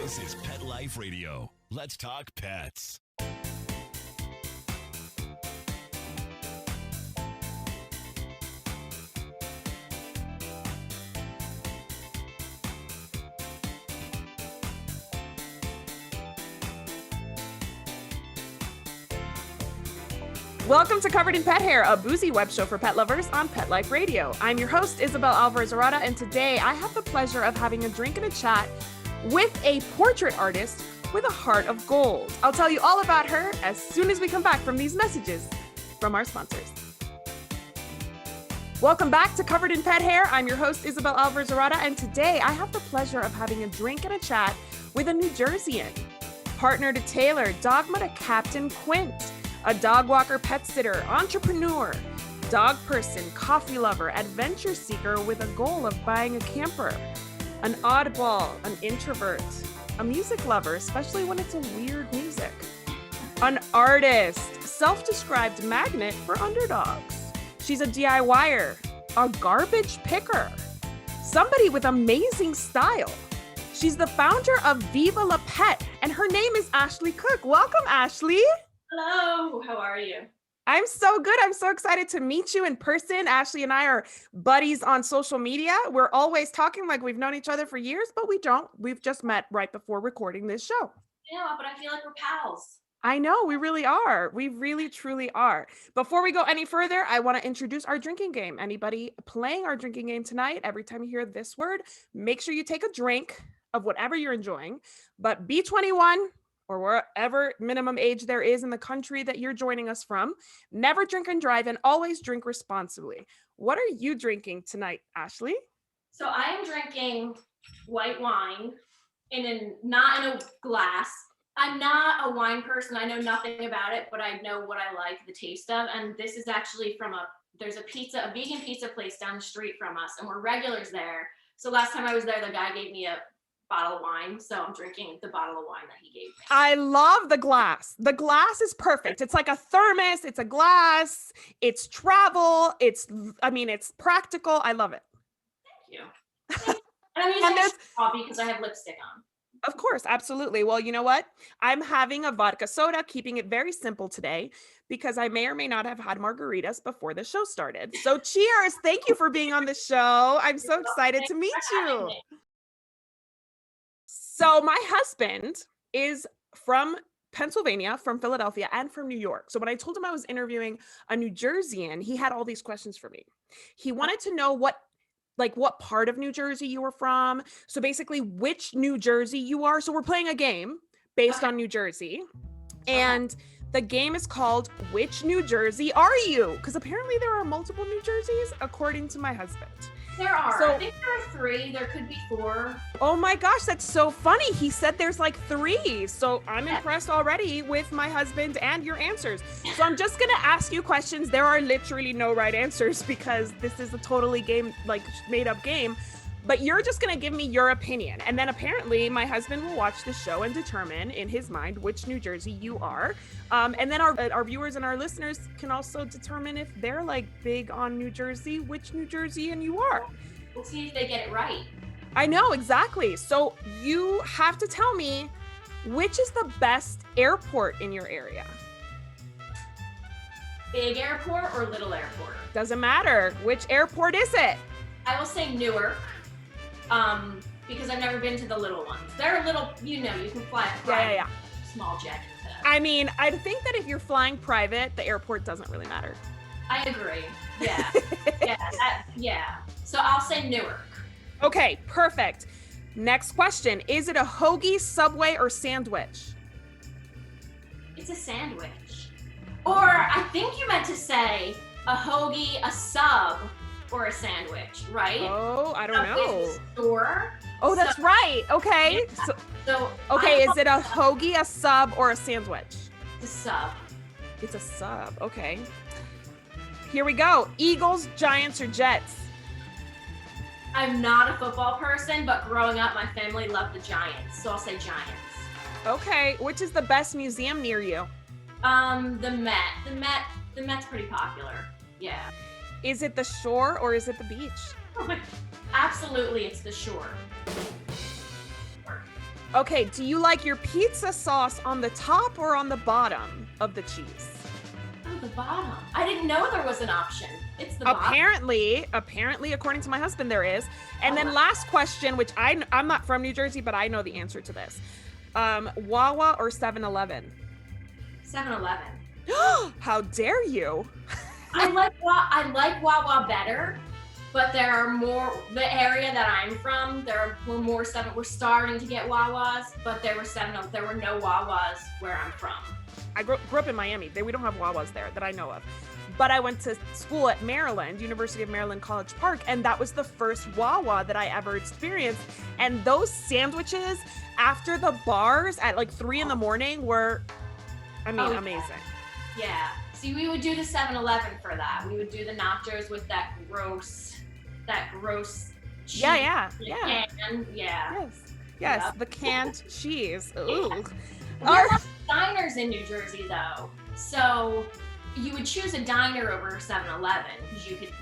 This is Pet Life Radio. Let's talk pets. Welcome to Covered in Pet Hair, a boozy web show for pet lovers on Pet Life Radio. I'm your host, Isabel Alvarez-Arata, and today I have the pleasure of having a drink and a chat with a portrait artist with a heart of gold. I'll tell you all about her as soon as we come back from these messages from our sponsors. Welcome back to Covered in Pet Hair. I'm your host, Isabel Alvarez-Arata, and today I have the pleasure of having a drink and a chat with a New Jerseyan. Partner to Taylor, dogma to Captain Quint, a dog walker, pet sitter, entrepreneur, dog person, coffee lover, adventure seeker with a goal of buying a camper, an oddball, an introvert, a music lover, especially when it's a weird music, an artist, self-described magnet for underdogs. She's a DIYer, a garbage picker, somebody with amazing style. She's the founder of Viva La Pet, and her name is Ashley Cook. Welcome, Ashley. Hello, how are you? I'm so good. I'm so excited to meet you in person. Ashley and I are buddies on social media. We're always talking like we've known each other for years, but we don't. We've just met right before recording this show. Yeah, but I feel like we're pals. I know, we really are. We really, truly are. Before we go any further, I want to introduce our drinking game. Anybody playing our drinking game tonight, every time you hear this word, make sure you take a drink of whatever you're enjoying, but be 21 or wherever minimum age there is in the country that you're joining us from. Never drink and drive, and always drink responsibly. What are you drinking tonight, Ashley? So I am drinking white wine not in a glass. I'm not a wine person. I know nothing about it, but I know what I like the taste of. And this is actually from there's a vegan pizza place down the street from us, and we're regulars there. So last time I was there, the guy gave me a bottle of wine, so I'm drinking the bottle of wine that he gave me. I love the glass. The glass is perfect. It's like a thermos, it's a glass, it's travel, it's practical. I love it. Thank you. And I'm using coffee because I have lipstick on. Of course, absolutely. Well, you know what? I'm having a vodka soda, keeping it very simple today because I may or may not have had margaritas before the show started. So cheers. Thank you for being on the show. I'm so excited to meet you. So my husband is from Pennsylvania, from Philadelphia, and from New York. So when I told him I was interviewing a New Jerseyan, he had all these questions for me. He wanted to know what part of New Jersey you were from. So basically which New Jersey you are. So we're playing a game based on New Jersey. And the game is called Which New Jersey Are You? Because apparently there are multiple New Jerseys, according to my husband. There are. So, I think there are 3. There could be 4. Oh my gosh, that's so funny. He said there's like 3. So I'm impressed already with my husband and your answers. So I'm just gonna ask you questions. There are literally no right answers because this is a totally made up game. But you're just gonna give me your opinion. And then apparently my husband will watch the show and determine in his mind which New Jersey you are. And then our viewers and our listeners can also determine if they're like big on New Jersey, which New Jerseyan you are. We'll see if they get it right. I know, exactly. So you have to tell me which is the best airport in your area. Big airport or little airport? Doesn't matter. Which airport is it? I will say Newark. Because I've never been to the little ones. They're a little, you can fly a private small jet into them. I mean, I think that if you're flying private, the airport doesn't really matter. I agree. Yeah. So I'll say Newark. Okay, perfect. Next question. Is it a hoagie, Subway, or sandwich? It's a sandwich. Or I think you meant to say a hoagie, a sub, or a sandwich, right? Oh, I don't know. Store. Oh, that's right. Okay. Yeah. Okay, is it a hoagie, a sub, or a sandwich? It's a sub. It's a sub. Okay. Here we go. Eagles, Giants, or Jets? I'm not a football person, but growing up, my family loved the Giants, so I'll say Giants. Okay. Which is the best museum near you? The Met. The Met's pretty popular. Yeah. Is it the shore or is it the beach? Absolutely, it's the shore. Okay, do you like your pizza sauce on the top or on the bottom of the cheese? Oh, the bottom. I didn't know there was an option. It's the bottom. Apparently, according to my husband, there is. And then last question, which I'm not from New Jersey, but I know the answer to this. Wawa or 7-Eleven? 7-Eleven. How dare you? I like Wawa better, but there are more. The area that I'm from, we're starting to get Wawas, but there were no Wawas where I'm from. I grew up in Miami. We don't have Wawas there that I know of. But I went to school at Maryland, University of Maryland College Park, and that was the first Wawa that I ever experienced. And those sandwiches after the bars at like 3 a.m. were, amazing. Yeah. See, we would do the 7-Eleven for that. We would do the nachos with that gross cheese. Yeah. Can. Yeah. Yes, Yep. the canned cheese. Ooh. We have diners in New Jersey though. So you would choose a diner over 7-Eleven because you could,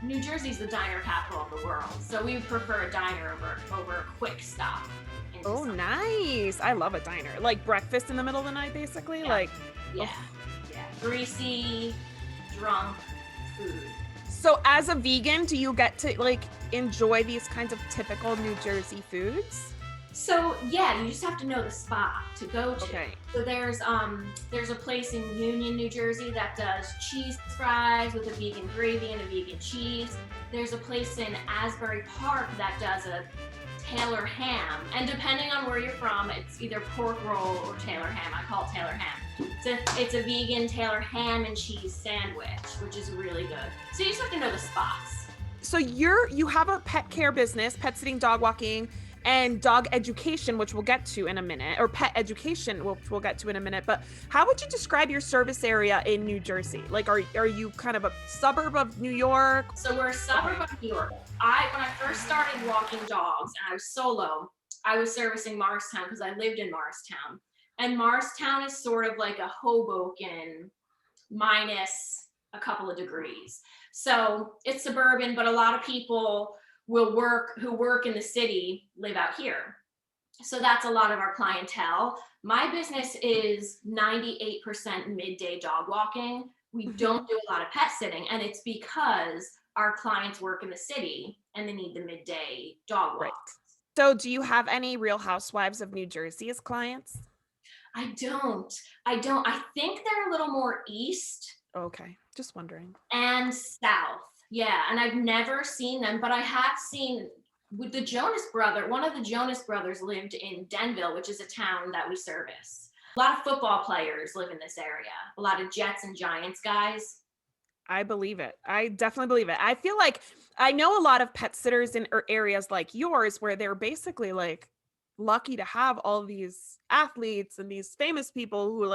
New Jersey's the diner capital of the world. So we would prefer a diner over a quick stop. Oh, nice. I love a diner. Like breakfast in the middle of the night, basically. Yeah. Yeah. Greasy, drunk food. So as a vegan, do you get to enjoy these kinds of typical New Jersey foods? So yeah, you just have to know the spot to go to. Okay. So there's a place in Union, New Jersey that does cheese fries with a vegan gravy and a vegan cheese. There's a place in Asbury Park that does a Taylor ham, and depending on where you're from, it's either pork roll or Taylor ham. I call it Taylor ham. It's a vegan Taylor ham and cheese sandwich, which is really good. So you just have to know the spots. So you have a pet care business, pet sitting, dog walking, and dog education, which we'll get to in a minute, or pet education, which we'll get to in a minute. But how would you describe your service area in New Jersey? Like, are you kind of a suburb of New York? So we're a suburb of New York. When I first started walking dogs and I was solo, I was servicing Morristown because I lived in Morristown. And Morristown is sort of like a Hoboken minus a couple of degrees. So it's suburban, but a lot of people who work in the city live out here. So that's a lot of our clientele. My business is 98% midday dog walking. We don't do a lot of pet sitting, and it's because our clients work in the city and they need the midday dog walk. Right. So do you have any Real Housewives of New Jersey as clients? I don't. I think they're a little more east. Okay, just wondering. And south. Yeah, and I've never seen them, but I have seen with the Jonas brother. One of the Jonas brothers lived in Denville, which is a town that we service. A lot of football players live in this area. A lot of Jets and Giants guys. I believe it. I definitely believe it. I feel like I know a lot of pet sitters in areas like yours where they're basically like lucky to have all these athletes and these famous people who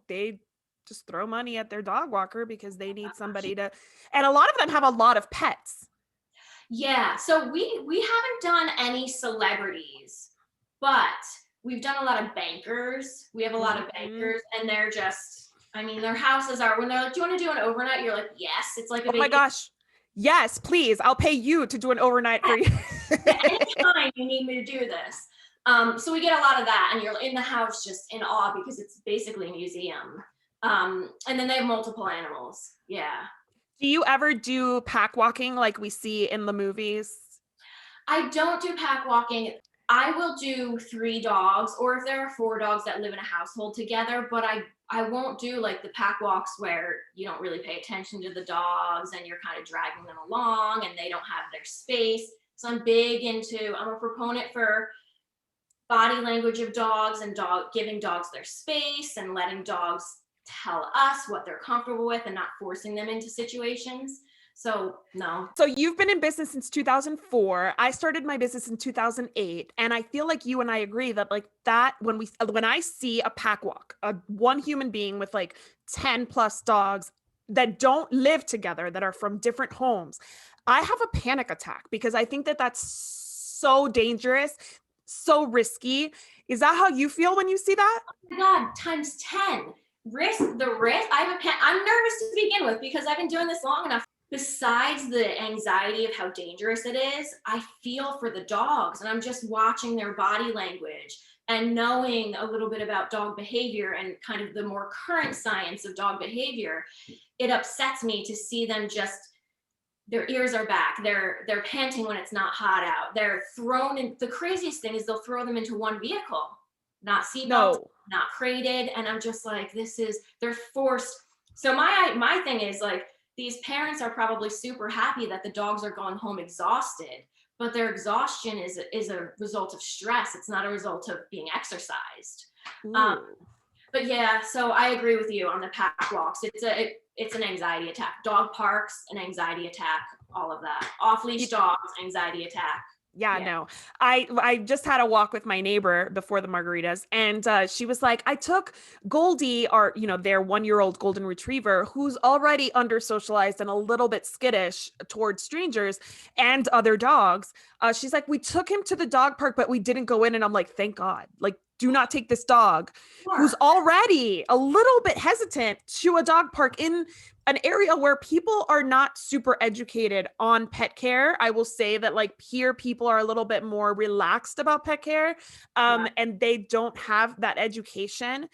they just throw money at their dog walker because they need somebody to, and a lot of them have a lot of pets. Yeah. So we haven't done any celebrities, but we've done a lot of bankers. We have a lot of bankers, and they're just, their houses are, when they're like, do you want to do an overnight? You're like, yes. It's like, oh my gosh. Yes, please. I'll pay you to do an overnight for you. Anytime you need me to do this. So we get a lot of that, and you're in the house just in awe because it's basically a museum. And then they have multiple animals. Yeah. Do you ever do pack walking like we see in the movies? I don't do pack walking. I will do 3 dogs, or if there are 4 dogs that live in a household together, but I won't do like the pack walks where you don't really pay attention to the dogs and you're kind of dragging them along and they don't have their space. So I'm a proponent for body language of dogs and giving dogs their space and letting dogs tell us what they're comfortable with and not forcing them into situations. So no. So you've been in business since 2004. I started my business in 2008. And I feel like you and I agree that when I see a pack walk, one human being with 10 plus dogs that don't live together, that are from different homes, I have a panic attack because I think that that's so dangerous, so risky. Is that how you feel when you see that? Oh my God, times 10. I'm nervous to begin with because I've been doing this long enough. besides the anxiety of how dangerous it is, I feel for the dogs, and I'm just watching their body language and knowing a little bit about dog behavior and kind of the more current science of dog behavior. It upsets me to see them just, their ears are back, they're panting when it's not hot out, they're thrown in. The craziest thing is they'll throw them into one vehicle, not seatbelts, No. not crated, and I'm just like, this is, they're forced. So my thing is like, these parents are probably super happy that the dogs are going home exhausted, but their exhaustion is a result of stress. It's not a result of being exercised. Ooh. But yeah, so I agree with you on the pack walks. It's an anxiety attack. Dog parks, an anxiety attack, all of that. Off leash dogs, anxiety attack. Yeah, Yeah. no. I just had a walk with my neighbor before the margaritas, and she was like, I took Goldie, our, their 1-year-old golden retriever, who's already under socialized and a little bit skittish towards strangers and other dogs. She's like, we took him to the dog park, but we didn't go in. And I'm like, thank God. Like, do not take this dog who's already a little bit hesitant to a dog park in an area where people are not super educated on pet care. I will say that like here, people are a little bit more relaxed about pet care, and they don't have that education.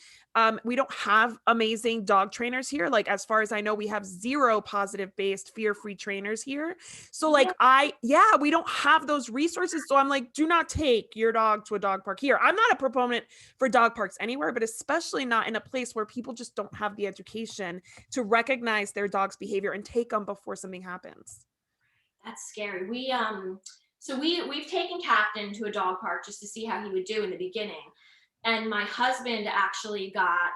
We don't have amazing dog trainers here. Like, as far as I know, we have 0 positive-based fear-free trainers here. So like, we don't have those resources. So I'm like, do not take your dog to a dog park here. I'm not a proponent for dog parks anywhere, but especially not in a place where people just don't have the education to recognize their dog's behavior and take them before something happens. That's scary. We've taken Captain to a dog park just to see how he would do in the beginning. And my husband actually got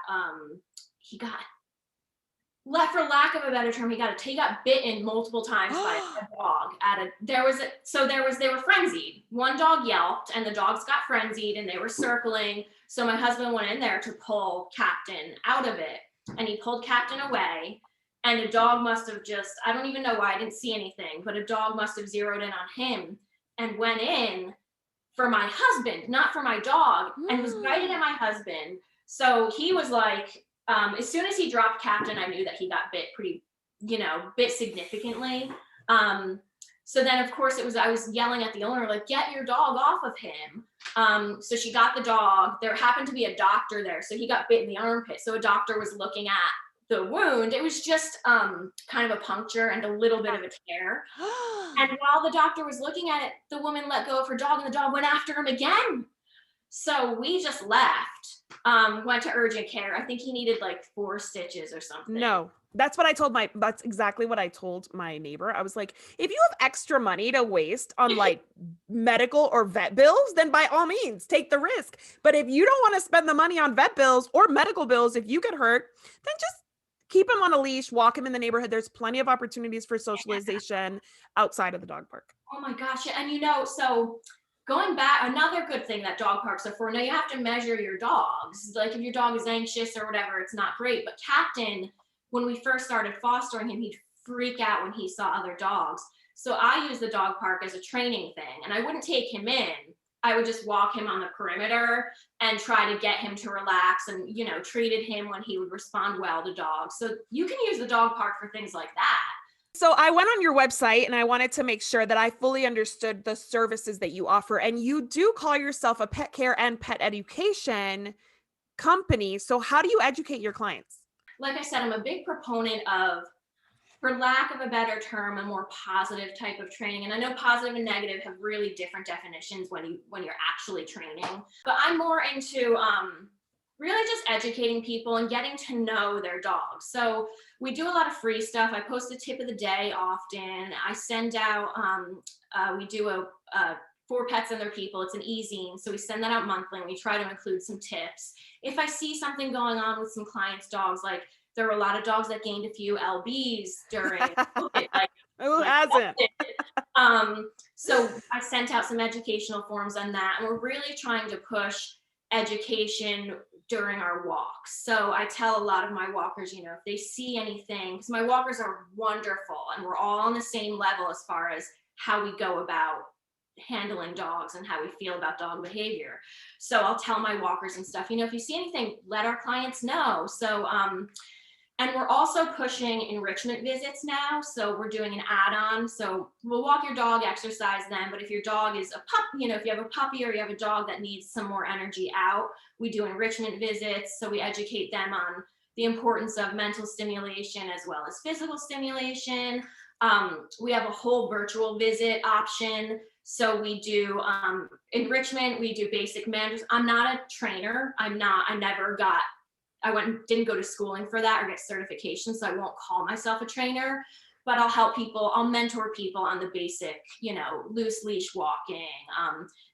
for lack of a better term, he got bitten multiple times by a dog they were frenzied. One dog yelped and the dogs got frenzied and they were circling. So my husband went in there to pull Captain out of it, and he pulled Captain away, and a dog must have I don't even know why, I didn't see anything, but a dog must have zeroed in on him and went in for my husband, not for my dog, and was biting at my husband. So he was like, as soon as he dropped Captain, I knew that he got bit bit significantly. So then of course I was yelling at the owner, like, get your dog off of him. So she got the dog. There happened to be a doctor there. So he got bit in the armpit. So a doctor was looking at the wound. It was just kind of a puncture and a little bit of a tear. And while the doctor was looking at it, the woman let go of her dog and the dog went after him again. So we just left, went to urgent care. I think he needed like 4 stitches or something. No, that's exactly what I told my neighbor. I was like, if you have extra money to waste on like medical or vet bills, then by all means take the risk. But if you don't want to spend the money on vet bills or medical bills, if you get hurt, then just keep him on a leash, walk him in the neighborhood. There's plenty of opportunities for socialization outside of the dog park. Oh my gosh. And so going back, another good thing that dog parks are for, now you have to measure your dogs. Like if your dog is anxious or whatever, it's not great. But Captain, when we first started fostering him, he'd freak out when he saw other dogs. So I use the dog park as a training thing, and I wouldn't take him in. I would just walk him on the perimeter and try to get him to relax, and, treated him when he would respond well to dogs. So you can use the dog park for things like that. So I went on your website and I wanted to make sure that I fully understood the services that you offer. And you do call yourself a pet care and pet education company. So how do you educate your clients? Like I said, I'm a big proponent of, for lack of a better term, a more positive type of training. And I know positive and negative have really different definitions when you're actually training. But I'm more into really just educating people and getting to know their dogs. So we do a lot of free stuff. I post a tip of the day often. I send out, we do a For Pets and Their People. It's an e-zine. So we send that out monthly and we try to include some tips. If I see something going on with some clients' dogs, like there were a lot of dogs that gained a few LBs during COVID. Like, who hasn't? So I sent out some educational forms on that. And we're really trying to push education during our walks. So I tell a lot of my walkers, if they see anything, because my walkers are wonderful and we're all on the same level as far as how we go about handling dogs and how we feel about dog behavior. So I'll tell my walkers and stuff, if you see anything, let our clients know. So, And we're also pushing enrichment visits now. So we're doing an add-on. So we'll walk your dog, exercise them. But if your dog is a pup, if you have a puppy or you have a dog that needs some more energy out, we do enrichment visits. So we educate them on the importance of mental stimulation as well as physical stimulation. We have a whole virtual visit option. So we do enrichment, we do basic manners. I'm not a trainer. I didn't go to schooling for that or get certification, so I won't call myself a trainer, but I'll help people, I'll mentor people on the basic, loose leash walking,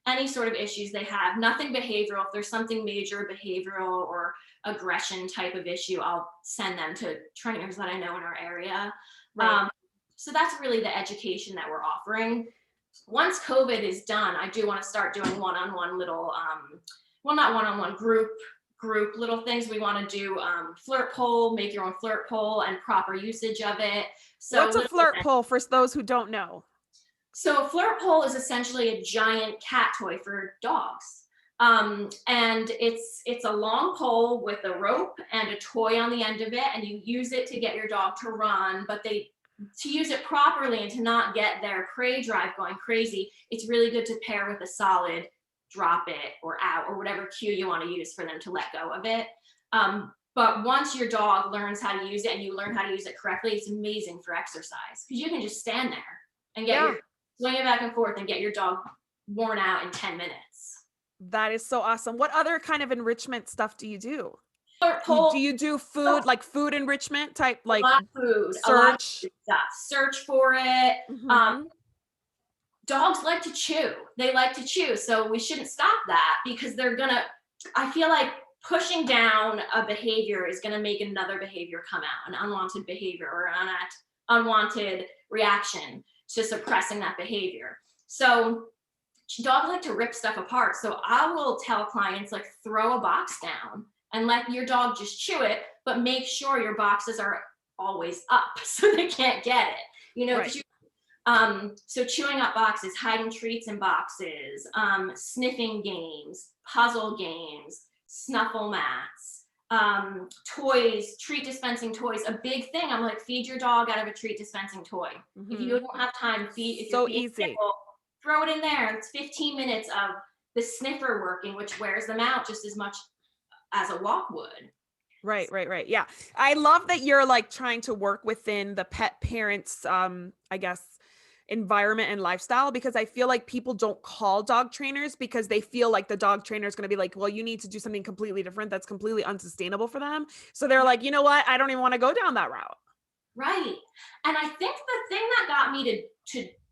any sort of issues they have, nothing behavioral. If there's something major behavioral or aggression type of issue, I'll send them to trainers that I know in our area. Right. So that's really the education that we're offering. Once COVID is done, I do want to start doing one-on-one little, not one-on-one, group little things. We want to do FLIRT poll, make your own FLIRT poll, and proper usage of it. So what's a FLIRT poll for those who don't know? So a FLIRT poll is essentially a giant cat toy for dogs. And it's a long pole with a rope and a toy on the end of it, and you use it to get your dog to run, but to use it properly and to not get their prey drive going crazy, it's really good to pair with a solid drop it or out or whatever cue you want to use for them to let go of it. But once your dog learns how to use it and you learn how to use it correctly, it's amazing for exercise because you can just stand there and swing it back and forth and get your dog worn out in 10 minutes. That is so awesome. What other kind of enrichment stuff do you do? Do you do food, like food enrichment type, like a lot of food, search? A lot of stuff. Search for it. Mm-hmm. Dogs like to chew. They like to chew. So we shouldn't stop that because I feel like pushing down a behavior is going to make another behavior come out, an unwanted behavior or an unwanted reaction to suppressing that behavior. So dogs like to rip stuff apart. So I will tell clients, like, throw a box down and let your dog just chew it, but make sure your boxes are always up so they can't get it. Right. So chewing up boxes, hiding treats in boxes, sniffing games, puzzle games, snuffle mats, toys, treat dispensing toys. A big thing, I'm like, feed your dog out of a treat dispensing toy. Mm-hmm. If you don't have time, easy. Nipple, throw it in there. It's 15 minutes of the sniffer working, which wears them out just as much as a walk would. Right. Yeah. I love that you're like trying to work within the pet parents, I guess, environment and lifestyle, because I feel like people don't call dog trainers because they feel like the dog trainer is going to be like, well, you need to do something completely different that's completely unsustainable for them. So they're like, you know what? I don't even want to go down that route. Right. And I think the thing that got me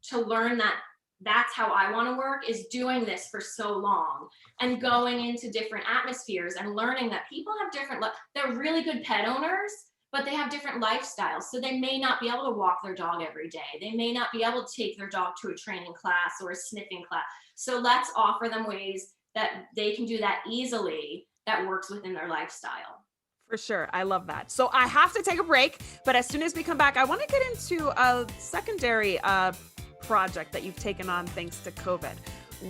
to learn that that's how I want to work is doing this for so long and going into different atmospheres and learning that people have they're really good pet owners, but they have different lifestyles. So they may not be able to walk their dog every day. They may not be able to take their dog to a training class or a sniffing class. So let's offer them ways that they can do that easily that works within their lifestyle. For sure. I love that. So I have to take a break, but as soon as we come back, I want to get into a secondary project that you've taken on thanks to COVID.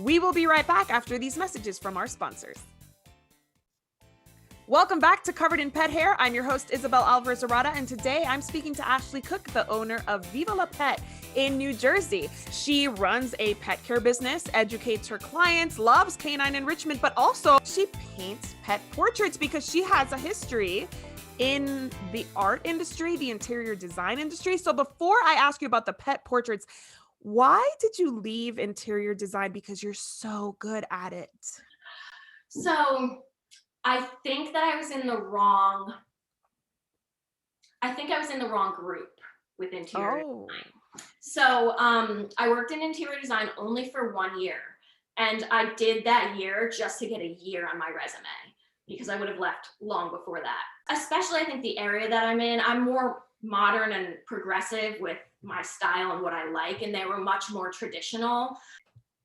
We will be right back after these messages from our sponsors. Welcome back to Covered in Pet Hair. I'm your host, Isabel Alvarez-Arada, and today I'm speaking to Ashley Cook, the owner of Viva La Pet in New Jersey. She runs a pet care business, educates her clients, loves canine enrichment, but also she paints pet portraits because she has a history in the art industry, the interior design industry. So before I ask you about the pet portraits, why did you leave interior design? Because you're so good at it. So I think I was in the wrong group with interior design. So I worked in interior design only for 1 year. And I did that year just to get a year on my resume because I would have left long before that. Especially I think the area that I'm in, I'm more modern and progressive with my style and what I like, and they were much more traditional.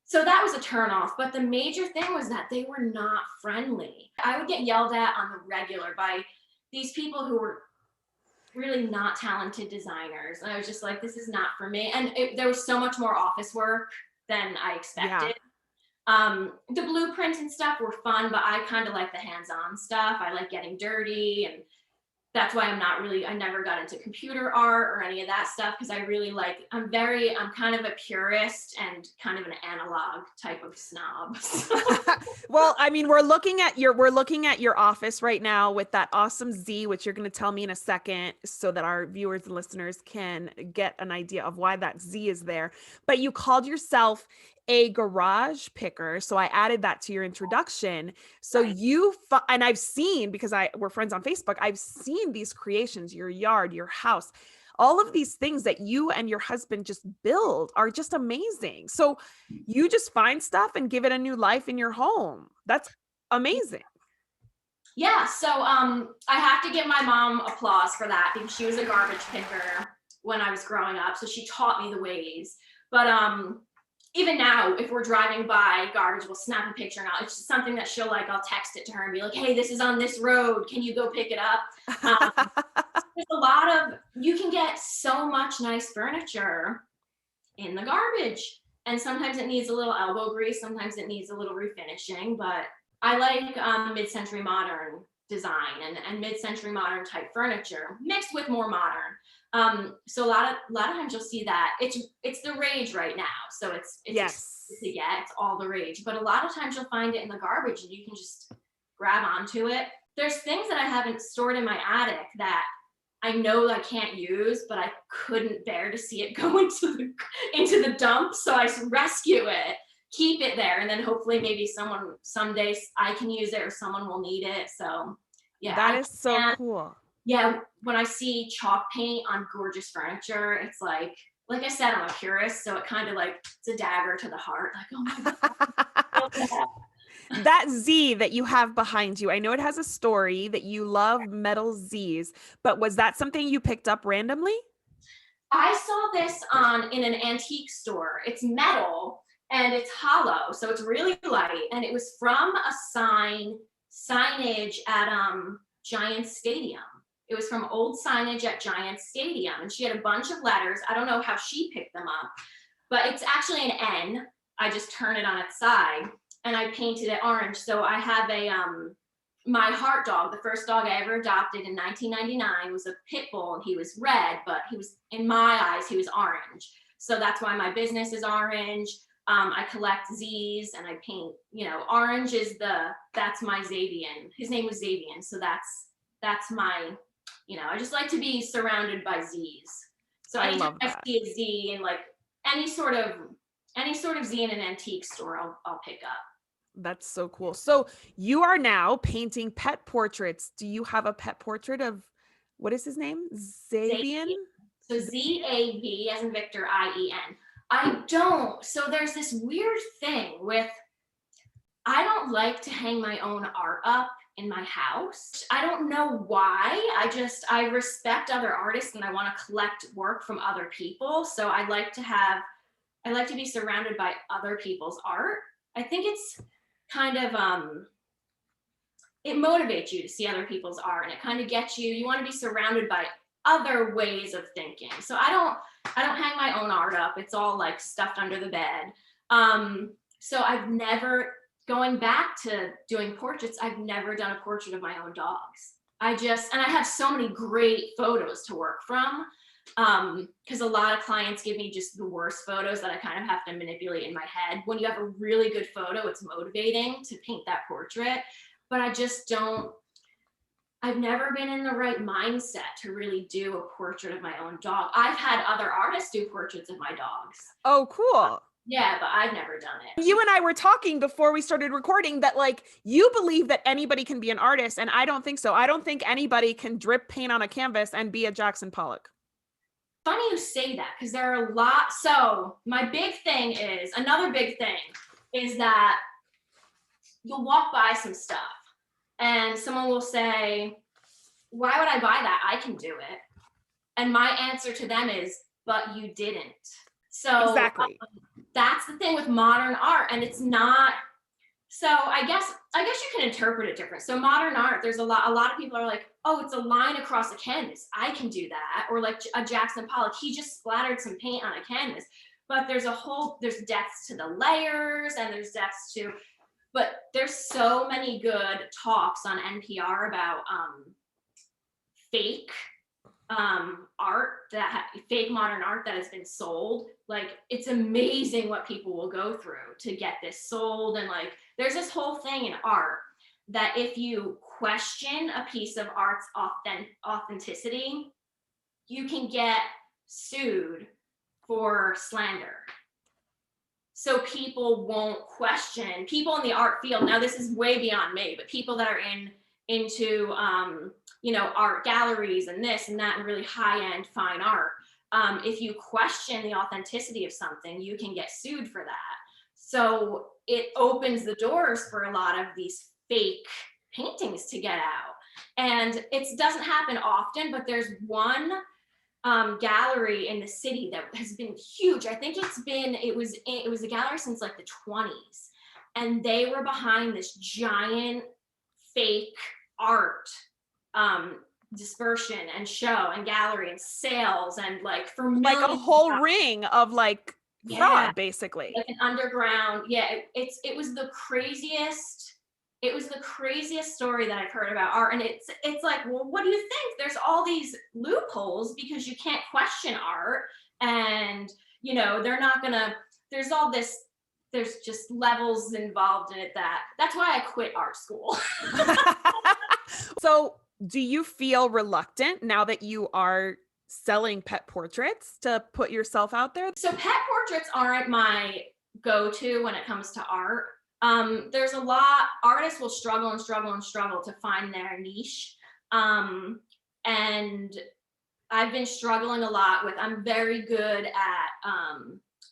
So that was a turnoff. But the major thing was that they were not friendly. I would get yelled at on the regular by these people who were really not talented designers. And I was just like, this is not for me. And there was so much more office work than I expected. Yeah. The blueprints and stuff were fun, but I kind of like the hands-on stuff. I like getting dirty and that's why I never got into computer art or any of that stuff, because I really I'm kind of a purist and kind of an analog type of snob. Well, I mean, we're looking at your office right now with that awesome Z, which you're going to tell me in a second so that our viewers and listeners can get an idea of why that Z is there. But you called yourself a garage picker, so I added that to your introduction. So Right. and I've seen, because we're friends on Facebook, I've seen these creations, your yard, your house, all of these things that you and your husband just build are just amazing. So you just find stuff and give it a new life in your home. That's amazing. Yeah, so I have to give my mom applause for that, because she was a garbage picker when I was growing up, so she taught me the ways. But even now, if we're driving by garbage, we'll snap a picture, and it's just something that I'll text it to her and be like, hey, this is on this road, can you go pick it up? There's you can get so much nice furniture in the garbage, and sometimes it needs a little elbow grease, sometimes it needs a little refinishing, but I like mid-century modern design and mid-century modern type furniture mixed with more modern. So a lot of times you'll see that it's the rage right now. So it's Yes. it's all the rage. But a lot of times you'll find it in the garbage and you can just grab onto it. There's things that I haven't stored in my attic that I know I can't use, but I couldn't bear to see it go into the dump. So I rescue it, keep it there, and then hopefully maybe someday I can use it or someone will need it. So yeah. That is so cool. Yeah, when I see chalk paint on gorgeous furniture, it's like I said, I'm a purist, so it kind of it's a dagger to the heart. Like, oh my God. That Z that you have behind you, I know it has a story that you love metal Zs, but was that something you picked up randomly? I saw this in an antique store. It's metal and it's hollow, so it's really light, and it was from a signage at Giants Stadium. It was from old signage at Giants Stadium, and she had a bunch of letters. I don't know how she picked them up, but it's actually an N. I just turn it on its side, and I painted it orange. So I have my heart dog, the first dog I ever adopted in 1999, was a pit bull, and he was red, but in my eyes, he was orange. So that's why my business is orange. I collect Zs and I paint, orange that's my Xavian. His name was Xavian. So that's my, I just like to be surrounded by Zs. So anytime I see a Z in any sort of Z in an antique store, I'll pick up. That's so cool. So you are now painting pet portraits. Do you have a pet portrait of, what is his name? Xavian? So Z-A-V as in Victor, I-E-N. I don't. So there's this weird thing I don't like to hang my own art up in my house. I don't know why. I respect other artists and I want to collect work from other people. So I like to be surrounded by other people's art. I think it's kind of it motivates you to see other people's art, and it kind of gets you want to be surrounded by other ways of thinking. So I don't hang my own art up. It's all stuffed under the bed. So I've never, going back to doing portraits, I've never done a portrait of my own dogs. And I have so many great photos to work from, because a lot of clients give me just the worst photos that I kind of have to manipulate in my head. When you have a really good photo, it's motivating to paint that portrait, but I've never been in the right mindset to really do a portrait of my own dog. I've had other artists do portraits of my dogs. Oh, cool. Yeah, but I've never done it. You and I were talking before we started recording that you believe that anybody can be an artist, and I don't think so. I don't think anybody can drip paint on a canvas and be a Jackson Pollock. Funny you say that, because there are a lot. So another big thing is that you'll walk by some stuff and someone will say, why would I buy that? I can do it. And my answer to them is, but you didn't. So exactly. That's the thing with modern art. And it's not, so I guess you can interpret it different. So modern art, there's a lot of people are like, oh, it's a line across a canvas. I can do that. Or like a Jackson Pollock, he just splattered some paint on a canvas. But there's depths to the layers, and there's so many good talks on NPR about fake fake modern art that has been sold. Like, it's amazing what people will go through to get this sold. And like, there's this whole thing in art that if you question a piece of art's authenticity, you can get sued for slander. So people won't question, people in the art field, now this is way beyond me, but people that are into art galleries and this and that and really high-end fine art, if you question the authenticity of something, you can get sued for that. So it opens the doors for a lot of these fake paintings to get out. And it doesn't happen often, but there's one gallery in the city that has been huge. I think it was a gallery since like the 20s, and they were behind this giant fake art dispersion and show and gallery and sales, and like for like a whole ring of like fraud, basically, like an underground. It was the craziest. It was the craziest story that I've heard about art. And it's like, well, what do you think? There's all these loopholes because you can't question art, and they're not gonna, there's all this, there's just levels involved in it. That's why I quit art school. So do you feel reluctant now that you are selling pet portraits to put yourself out there? So pet portraits aren't my go-to when it comes to art. There's a lot, artists will struggle to find their niche. And I've been struggling a lot with, I'm very good at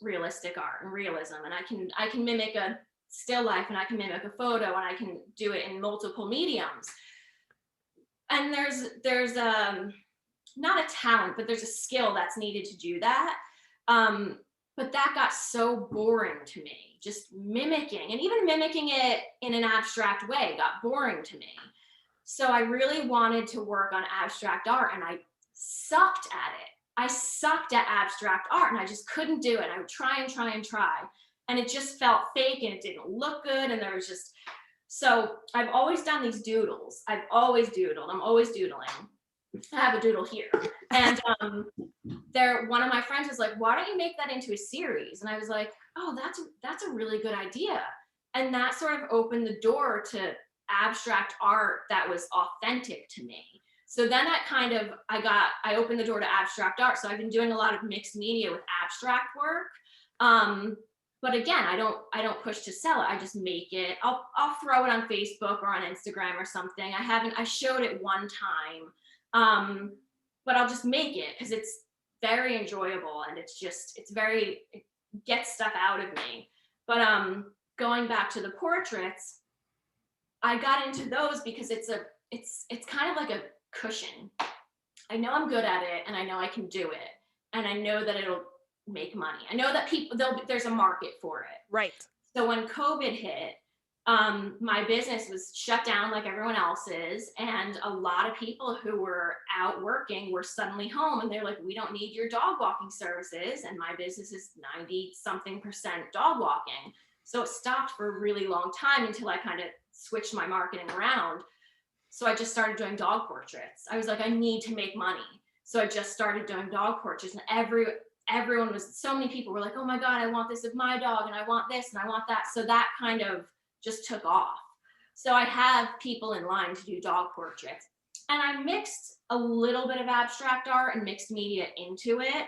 realistic art and realism, and I can mimic a still life, and I can mimic a photo, and I can do it in multiple mediums. And there's not a talent, but there's a skill that's needed to do that. But that got so boring to me, just mimicking, and even mimicking it in an abstract way got boring to me. So I really wanted to work on abstract art, and I sucked at it. I sucked at abstract art, and I just couldn't do it. I would try, and it just felt fake, and it didn't look good, and there was just, so I've always done these doodles. I've always doodled. I'm always doodling. I have a doodle here. And one of my friends was like, why don't you make that into a series? And I was like, oh, that's a really good idea. And that sort of opened the door to abstract art that was authentic to me. So then that kind of, I opened the door to abstract art. So I've been doing a lot of mixed media with abstract work. But again, I don't push to sell it. I just make it. I'll throw it on Facebook or on Instagram or something. I showed it one time. But I'll just make it because it's very enjoyable, and it gets stuff out of me. But going back to the portraits, I got into those because it's kind of like a cushion. I know I'm good at it, and I know I can do it, and I know that it'll make money. I know that there's a market for it. Right. So when COVID hit, my business was shut down like everyone else's, and a lot of people who were out working were suddenly home, and they're like, we don't need your dog walking services. And my business is 90-something% dog walking. So it stopped for a really long time until I kind of switched my marketing around. So I just started doing dog portraits. I was like, I need to make money. So I just started doing dog portraits, and everyone was, so many people were like, oh my God, I want this of my dog, and I want this, and I want that. So that kind of just took off. So I have people in line to do dog portraits, and I mixed a little bit of abstract art and mixed media into it.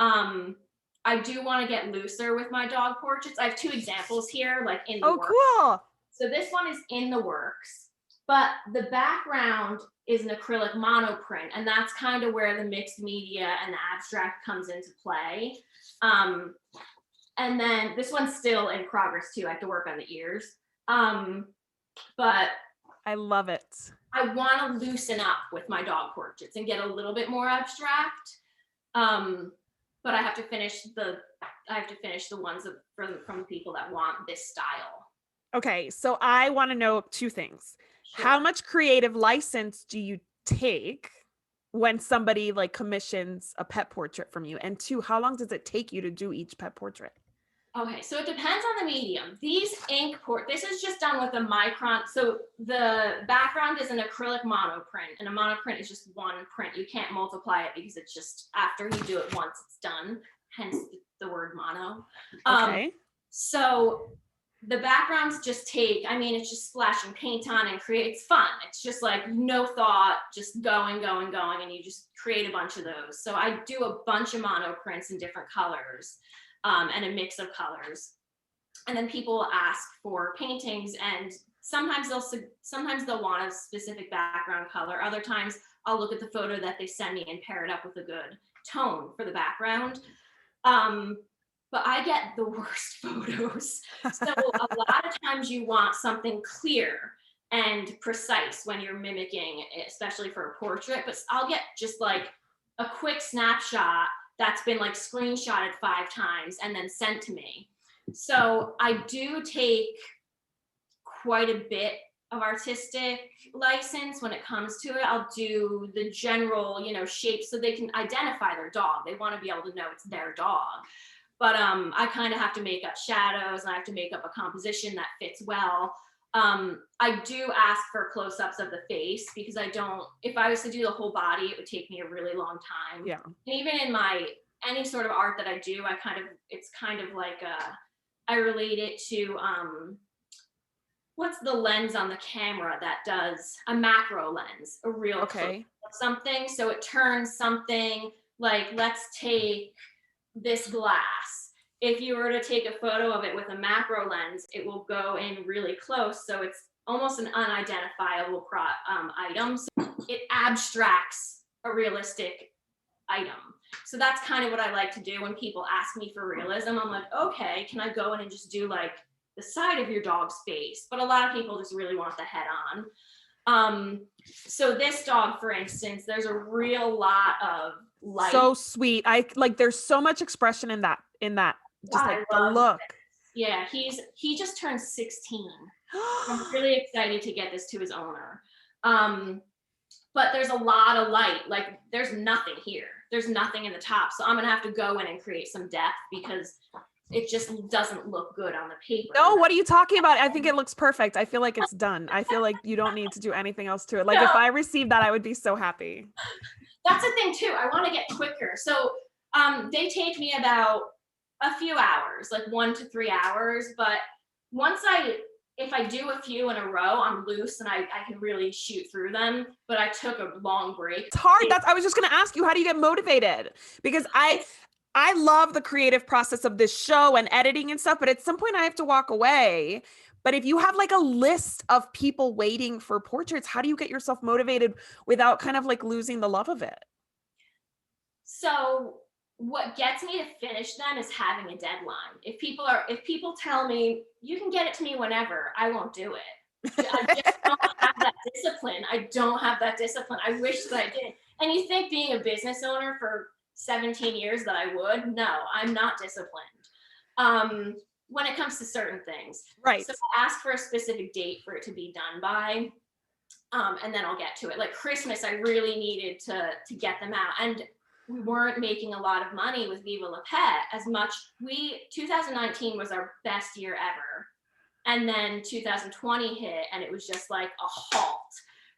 I do want to get looser with my dog portraits. I have two examples here, like in the works. Cool. So this one is in the works, but the background is an acrylic monoprint, and that's kind of where the mixed media and the abstract comes into play. And then this one's still in progress too. I have to work on the ears. But I love it. I want to loosen up with my dog portraits and get a little bit more abstract. But I have to finish the ones from people that want this style. Okay, so I want to know two things. Sure. How much creative license do you take when somebody like commissions a pet portrait from you? And two, how long does it take you to do each pet portrait? Okay, so it depends on the medium. These this is just done with a micron. So the background is an acrylic monoprint, and a monoprint is just one print. You can't multiply it because it's just after you do it once, it's done. Hence the word mono. Okay. So the backgrounds just it's just splashing paint on and it's fun. It's just like no thought, just going, and you just create a bunch of those. So I do a bunch of monoprints in different colors. And a mix of colors, and then people will ask for paintings, and sometimes they'll want a specific background color. Other times I'll look at the photo that they send me and pair it up with a good tone for the background. But I get the worst photos. So a lot of times you want something clear and precise when you're mimicking, especially for a portrait. But I'll get just like a quick snapshot that's been like screenshotted 5 times and then sent to me. So I do take quite a bit of artistic license when it comes to it. I'll do the general, shapes so they can identify their dog. They want to be able to know it's their dog. But I kind of have to make up shadows, and I have to make up a composition that fits well. I do ask for close-ups of the face because if I was to do the whole body, it would take me a really long time. Yeah. And even in any sort of art that I do, it's kind of like I relate it to, what's the lens on the camera that does a macro lens, a real close of something. So it turns something like, let's take this glass. If you were to take a photo of it with a macro lens, it will go in really close. So it's almost an unidentifiable item. So it abstracts a realistic item. So that's kind of what I like to do when people ask me for realism. I'm like, okay, can I go in and just do like the side of your dog's face? But a lot of people just really want the head on. So this dog, for instance, there's a real lot of light. So sweet. There's so much expression in that, just like the look. Yeah, he just turned 16. I'm really excited to get this to his owner. But there's a lot of light. Like there's nothing here. There's nothing in the top. So I'm gonna have to go in and create some depth because it just doesn't look good on the paper. No, what are you talking about? I think it looks perfect. I feel like it's done. I feel like you don't need to do anything else to it. Like if I received that, I would be so happy. That's the thing too. I want to get quicker. So they take me about a few hours, like 1 to 3 hours. But if I do a few in a row, I'm loose and I can really shoot through them. But I took a long break. It's hard. I was just going to ask you, how do you get motivated? Because I love the creative process of this show and editing and stuff, but at some point I have to walk away. But if you have like a list of people waiting for portraits, how do you get yourself motivated without kind of like losing the love of it? So what gets me to finish them is having a deadline. If people tell me you can get it to me whenever, I won't do it. I just don't have that discipline. I wish that I did. And you think being a business owner for 17 years that I would? No, I'm not disciplined. When it comes to certain things. Right. So I ask for a specific date for it to be done by, and then I'll get to it. Like Christmas, I really needed to get them out. And we weren't making a lot of money with Viva La Pet as much. 2019 was our best year ever. And then 2020 hit and it was just like a halt.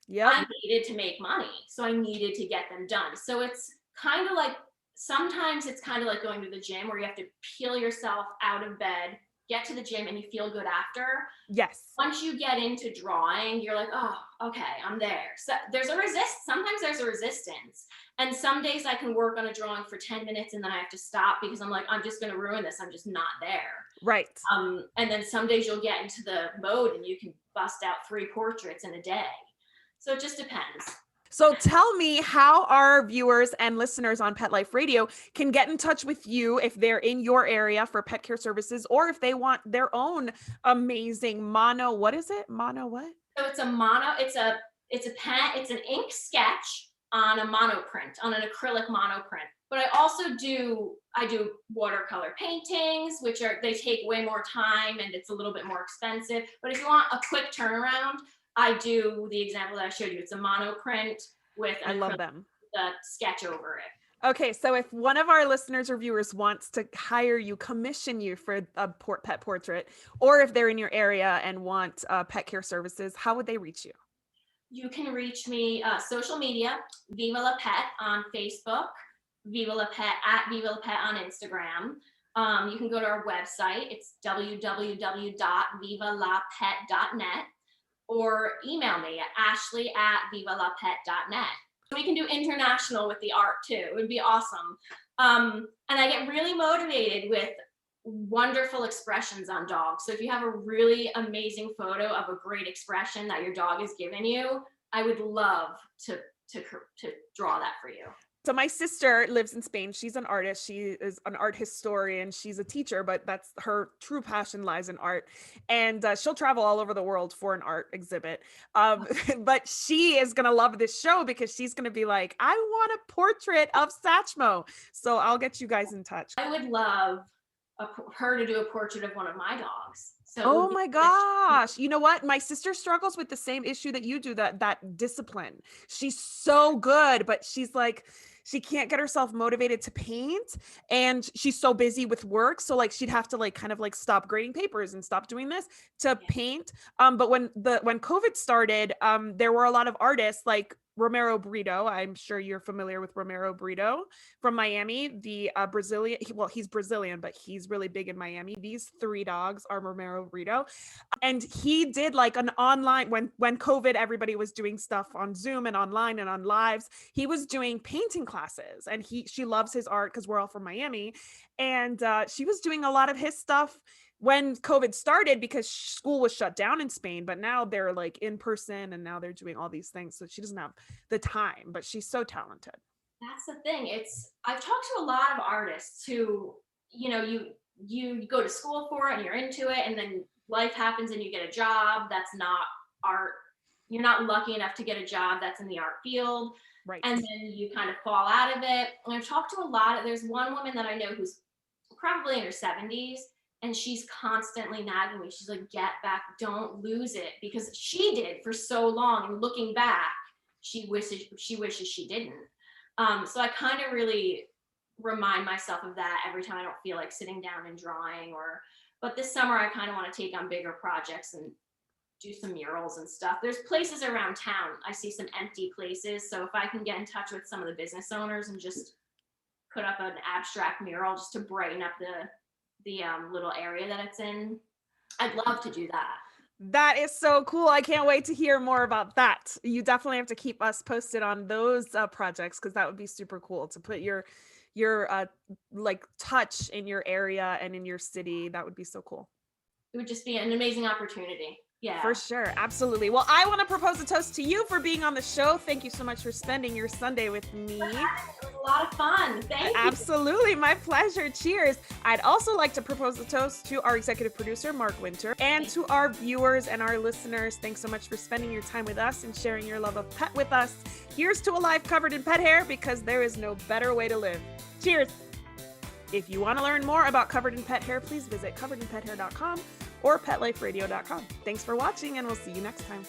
Yeah. I needed to make money. So I needed to get them done. So it's kind of like, sometimes it's kind of like going to the gym where you have to peel yourself out of bed, get to the gym, and you feel good after. Yes. Once you get into drawing, you're like, oh, okay, I'm there. So sometimes there's a resistance. And some days I can work on a drawing for 10 minutes and then I have to stop because I'm like, I'm just going to ruin this. I'm just not there. Right. And then some days you'll get into the mode and you can bust out 3 portraits in a day. So it just depends. So tell me how our viewers and listeners on Pet Life Radio can get in touch with you if they're in your area for pet care services, or if they want their own amazing what is it? Mono what? So it's an ink sketch on a monoprint, on an acrylic monoprint. But I do watercolor paintings, they take way more time and it's a little bit more expensive. But if you want a quick turnaround, I do the example that I showed you. It's a monoprint with I love them. The sketch over it. Okay, so if one of our listeners or viewers wants to hire you, commission you for a pet portrait, or if they're in your area and want pet care services, how would they reach you? You can reach me social media, Viva La Pet on Facebook, Viva La Pet at Viva La Pet on Instagram. You can go to our website. It's www.vivalapet.net, or email me at ashley@vivalapet.net. We can do international with the art too. It would be awesome. And I get really motivated with wonderful expressions on dogs. So if you have a really amazing photo of a great expression that your dog has given you, I would love to draw that for you. So my sister lives in Spain. She's an artist. She is an art historian. She's a teacher, but that's her true passion lies in art. And she'll travel all over the world for an art exhibit. But she is going to love this show because she's going to be like, I want a portrait of Satchmo. So I'll get you guys in touch. I would love her to do a portrait of one of my dogs. So oh my gosh. You know what? My sister struggles with the same issue that you do, that discipline. She's so good, but she's like, she can't get herself motivated to paint, and she's so busy with work. So like she'd have to like kind of like stop grading papers and stop doing this to paint. But when COVID started, there were a lot of artists like Romero Brito. I'm sure you're familiar with Romero Brito from Miami, the Brazilian. He's Brazilian, but he's really big in Miami. These 3 dogs are Romero Brito. And he did like an online, when COVID, everybody was doing stuff on Zoom and online and on lives. He was doing painting classes, and she loves his art because we're all from Miami. And she was doing a lot of his stuff when COVID started because school was shut down in Spain, but now they're like in person and now they're doing all these things. So she doesn't have the time, but she's so talented. That's the thing. I've talked to a lot of artists who, you go to school for it and you're into it, and then life happens and you get a job that's not art. You're not lucky enough to get a job that's in the art field. Right. And then you kind of fall out of it. And I've talked to there's one woman that I know who's probably in her 70s, and she's constantly nagging me. She's like, get back, don't lose it, because she did for so long. And looking back, she wishes she didn't. So I kind of really remind myself of that every time I don't feel like sitting down and drawing. But this summer I kind of want to take on bigger projects and do some murals and stuff. There's places around town. I see some empty places. So if I can get in touch with some of the business owners and just put up an abstract mural just to brighten up the little area that it's in, I'd love to do that. That is so cool. I can't wait to hear more about that. You definitely have to keep us posted on those projects, because that would be super cool to put your like touch in your area and in your city. That would be so cool. It would just be an amazing opportunity. Yeah, for sure. Absolutely. Well, I want to propose a toast to you for being on the show. Thank you so much for spending your Sunday with me. It was a lot of fun. Thank you. Absolutely. My pleasure. Cheers. I'd also like to propose a toast to our executive producer, Mark Winter, and to our viewers and our listeners. Thanks so much for spending your time with us and sharing your love of pet with us. Here's to a life covered in pet hair, because there is no better way to live. Cheers. If you want to learn more about Covered in Pet Hair, please visit coveredinpethair.com or petliferadio.com. Thanks for watching, and we'll see you next time.